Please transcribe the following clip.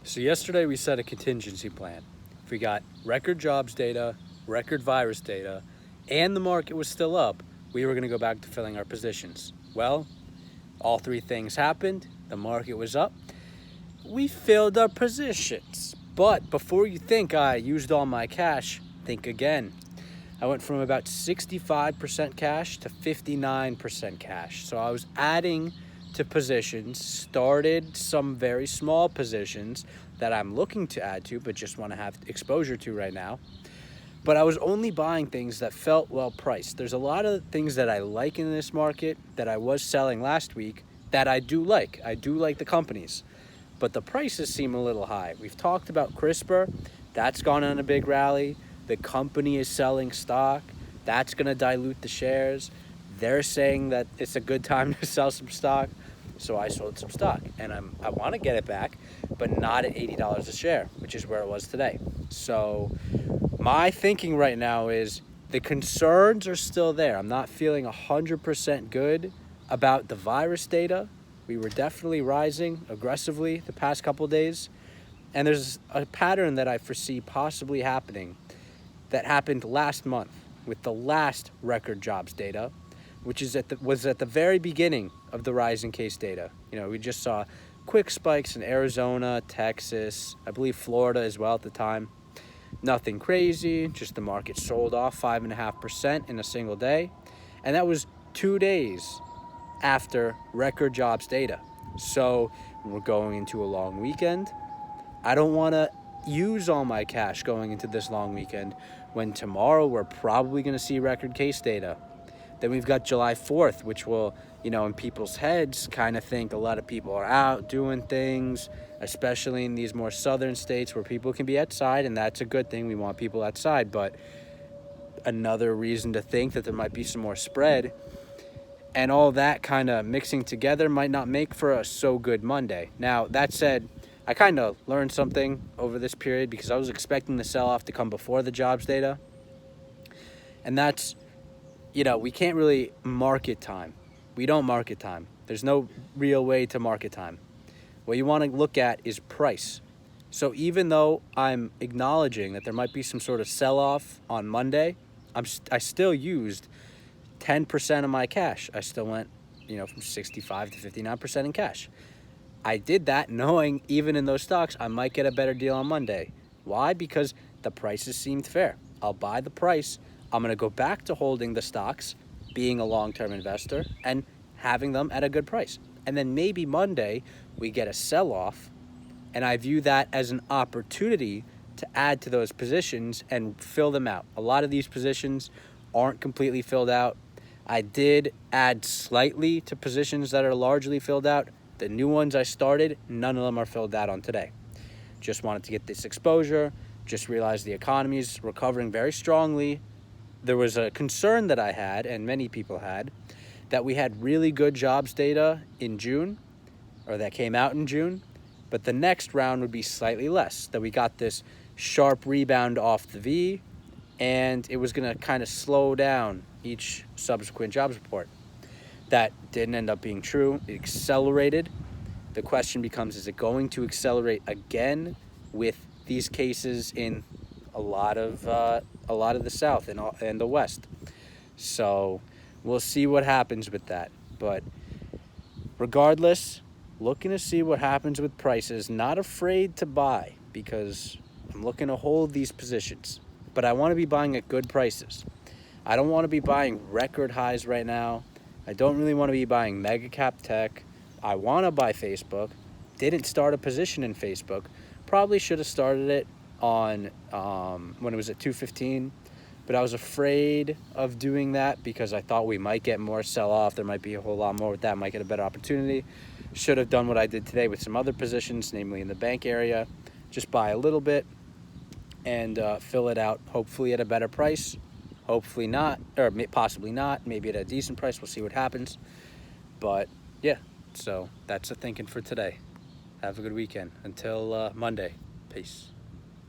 So yesterday we set a contingency plan. If we got record jobs data, record virus data, and the market was still up, we were going to go back to filling our positions. Well, all three things happened. The market was up. We filled our positions. But before you think I used all my cash, think again. I went from about 65% cash to 59% cash. So I was adding to positions, started some very small positions that I'm looking to add to, but just want to have exposure to right now. But I was only buying things that felt well priced. There's a lot of things that I like in this market that I was selling last week that I do like. I do like the companies, but the prices seem a little high. We've talked about CRISPR. That's gone on a big rally. The company is selling stock. That's going to dilute the shares. They're saying that it's a good time to sell some stock. So I sold some stock, and I want to get it back, but not at $80 a share, which is where it was today. So my thinking right now is the concerns are still there. I'm not feeling 100% good about the virus data. We were definitely rising aggressively the past couple days, and there's a pattern that I foresee possibly happening that happened last month with the last record jobs data, which was at the very beginning of the rising case data. You know, we just saw quick spikes in Arizona, Texas, I believe Florida as well at the time. Nothing crazy, just the market sold off 5.5% in a single day. And that was 2 days after record jobs data. So we're going into a long weekend. I don't want to use all my cash going into this long weekend when tomorrow we're probably going to see record case data. Then we've got July 4th, which will, in people's heads kind of think a lot of people are out doing things, especially in these more southern states where people can be outside, and that's a good thing. We want people outside, but another reason to think that there might be some more spread, and all that kind of mixing together might not make for a so good Monday. Now, that said, I kind of learned something over this period because I was expecting the sell-off to come before the jobs data, and that's, we can't really market time. We don't market time. There's no real way to market time. What you want to look at is price. So even though I'm acknowledging that there might be some sort of sell-off on Monday, I still used 10% of my cash. I still went, from 65 to 59% in cash. I did that knowing even in those stocks, I might get a better deal on Monday. Why? Because the prices seemed fair. I'll buy the price. I'm going to go back to holding the stocks, being a long-term investor, and having them at a good price. And then maybe Monday we get a sell-off, and I view that as an opportunity to add to those positions and fill them out. A lot of these positions aren't completely filled out. I did add slightly to positions that are largely filled out. The new ones I started, none of them are filled out on today. Just wanted to get this exposure, just realized the economy is recovering very strongly. There was a concern that I had, and many people had, that we had really good jobs data in June, or that came out in June, but the next round would be slightly less, that we got this sharp rebound off the V, and it was going to kind of slow down each subsequent jobs report. That didn't end up being true. It accelerated. The question becomes, is it going to accelerate again with these cases in a lot of the South and the West? So we'll see what happens with that. But regardless, looking to see what happens with prices. Not afraid to buy because I'm looking to hold these positions. But I want to be buying at good prices. I don't want to be buying record highs right now. I don't really want to be buying mega cap tech. I want to buy Facebook. Didn't start a position in Facebook. Probably should have started it on when it was at 215, but I was afraid of doing that because I thought we might get more sell-off. There might be a whole lot more with that. Might get a better opportunity. Should have done what I did today with some other positions, namely in the bank area. Just buy a little bit and fill it out, hopefully at a better price. Hopefully not, or possibly not. Maybe at a decent price. We'll see what happens. But yeah, so that's the thinking for today. Have a good weekend. Until Monday. Peace.